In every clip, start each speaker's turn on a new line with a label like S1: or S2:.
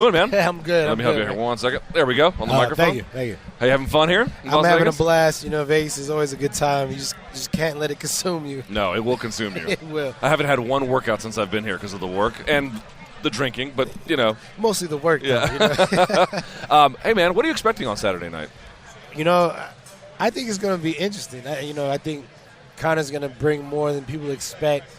S1: Good, man.
S2: Hey, I'm good.
S1: Let me help you here 1 second. There we go, on the microphone.
S2: Thank you.
S1: Are you having fun here?
S2: I'm having a blast. You know, Vegas is always a good time. You just can't let it consume you.
S1: No, it will consume you.
S2: It will.
S1: I haven't had one workout since I've been here because of the work and the drinking, but, you know.
S2: Mostly the work, though.
S1: Yeah.
S2: You know?
S1: Hey, man, what are you expecting on Saturday night?
S2: You know, I think it's going to be interesting. I think Conor's going to bring more than people expect.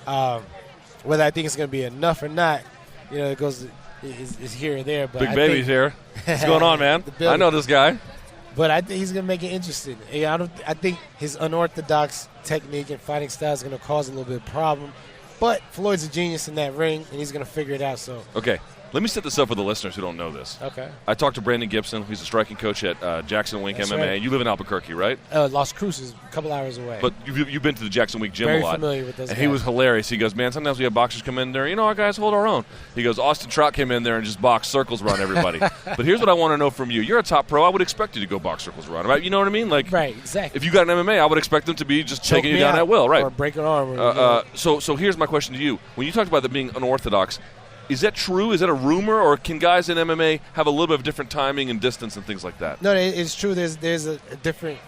S2: Whether I think it's going to be enough or not, you know, it goes is here or there. But
S1: Big Baby's here. What's going on, man? I know this guy.
S2: But I think he's going to make it interesting. I think his unorthodox technique and fighting style is going to cause a little bit of problem. But Floyd's a genius in that ring, and he's going to figure it out. So
S1: okay. Let me set this up for the listeners who don't know this.
S2: Okay.
S1: I talked to Brandon Gibson. He's a striking coach at Jacksonwink MMA.
S2: Right.
S1: You live in Albuquerque, right?
S2: Las Cruces, a couple hours away.
S1: But you've been to the Jacksonwink gym
S2: Very
S1: a lot.
S2: familiar with those
S1: And
S2: guys.
S1: he was hilarious. He goes, man, sometimes we have boxers come in there. You know, our guys hold our own. He goes, Austin Trout came in there and just boxed circles around everybody. But here's what I want to know from you. You're a top pro. I would expect you to go box circles around him. You know what I mean? Like,
S2: right, exactly.
S1: If you got an MMA, I would expect them to be just
S2: Choke
S1: taking you
S2: me
S1: down
S2: out,
S1: at will. Right.
S2: Or break an arm.
S1: So here's my question to you. When you talked about them being unorthodox, is that true? Is that a rumor, or can guys in MMA have a little bit of different timing and distance and things like that?
S2: No, it's true. There's a different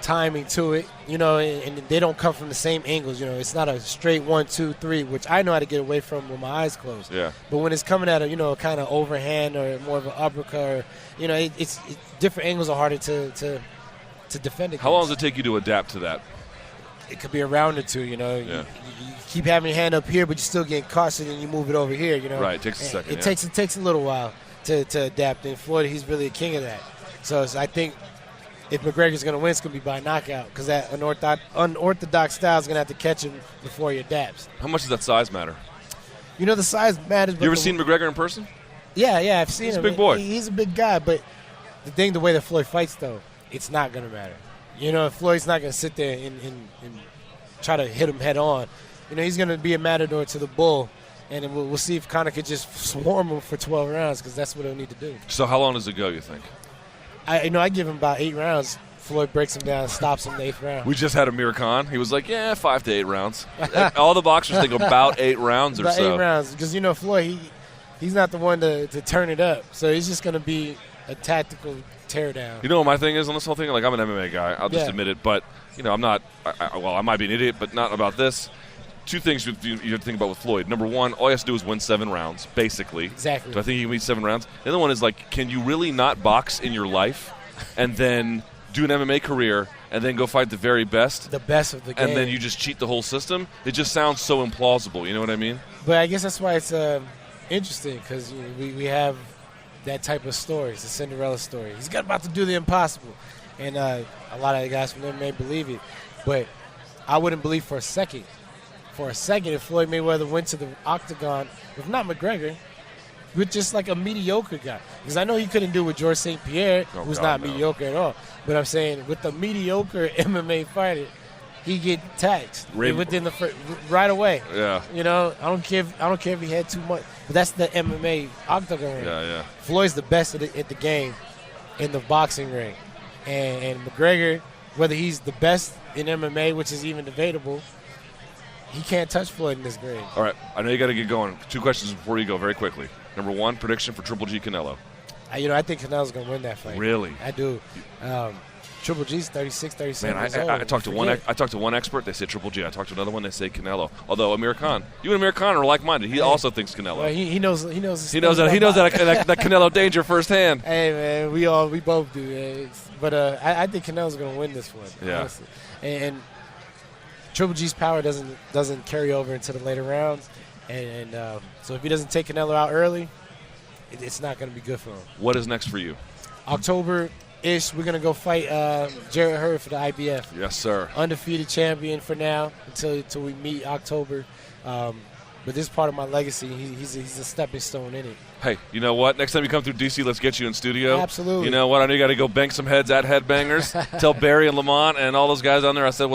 S2: timing to it, you know, and they don't come from the same angles. You know, it's not a straight 1, 2, 3, which I know how to get away from with my eyes closed.
S1: Yeah.
S2: But when it's coming at a kind of overhand or more of an uppercut, or it's different angles are harder to defend against.
S1: How long does it take you to adapt to that?
S2: It could be a round or two, you know.
S1: Yeah.
S2: You keep having your hand up here, but you're still getting caught, and you move it over here, you know.
S1: Right, it takes a second.
S2: It takes a little while to adapt. And Floyd, he's really a king of that. So I think if McGregor's going to win, it's going to be by knockout, because that unorthodox style is going to have to catch him before he adapts.
S1: How much does that size matter?
S2: You know, the size matters.
S1: You ever seen McGregor in person?
S2: Yeah, I've seen him.
S1: He's a big boy.
S2: He's a big guy, but the way that Floyd fights, though, it's not going to matter. You know, Floyd's not going to sit there and try to hit him head on. You know, he's going to be a matador to the bull, and we'll see if Conor could just swarm him for 12 rounds, because that's what he'll need to do.
S1: So how long does it go, you think?
S2: I give him about 8 rounds. Floyd breaks him down, stops him in the 8th round.
S1: We just had Amir Khan. He was like, 5 to 8 rounds. All the boxers think about 8 rounds or
S2: about
S1: so.
S2: 8 rounds, because, Floyd, he's not the one to turn it up. So he's just going to be a tactical teardown.
S1: You know what my thing is on this whole thing? Like, I'm an MMA guy. I'll just admit it. But, I'm not I might be an idiot, but not about this. 2 things you have to think about with Floyd. Number 1, all he has to do is win 7 rounds, basically.
S2: Exactly.
S1: Do I think he can win 7 rounds? The other one is, like, can you really not box in your life and then do an MMA career and then go fight the very best?
S2: The best of the game.
S1: And then you just cheat the whole system? It just sounds so implausible. You know what I mean?
S2: But I guess that's why it's interesting, because we have that type of story. It's a Cinderella story. He's about to do the impossible. And a lot of the guys from MMA believe it. But I wouldn't believe for a second if Floyd Mayweather went to the octagon, if not McGregor, with just like a mediocre guy. Because I know he couldn't do it with George St. Pierre, who's not mediocre at all. But I'm saying with a mediocre MMA fighter, he get taxed within right away.
S1: Yeah.
S2: You know, I don't care if he had too much. But that's the MMA octagon ring.
S1: Yeah.
S2: Floyd's the best at the game in the boxing ring. And McGregor, whether he's the best in MMA, which is even debatable, he can't touch Floyd in this grade.
S1: All right. I know you got to get going. 2 questions before you go very quickly. Number 1, prediction for Triple G Canelo.
S2: I think Canelo's going to win that fight.
S1: Really?
S2: I do. Triple G's 36, 37
S1: Man,
S2: years old.
S1: I talked to one expert. They say Triple G. I talked to another one. They say Canelo. Although Amir Khan, you and Amir Khan are like-minded. He also thinks Canelo.
S2: Well, he knows.
S1: He knows that Canelo danger firsthand.
S2: Hey man, we both do. Man. But I think Canelo's going to win this one.
S1: Yeah.
S2: Honestly. And Triple G's power doesn't carry over into the later rounds, and so if he doesn't take Canelo out early, it's not going to be good for him.
S1: What is next for you?
S2: October-ish, we're going to go fight Jarrett Hurd for the IBF.
S1: Yes, sir.
S2: Undefeated champion for now until we meet October. But this is part of my legacy. He's a stepping stone in it.
S1: Hey, you know what? Next time you come through D.C., let's get you in studio.
S2: Absolutely.
S1: You know what? I know you got to go bang some heads at Headbangers. Tell Barry and Lamont and all those guys on there I said,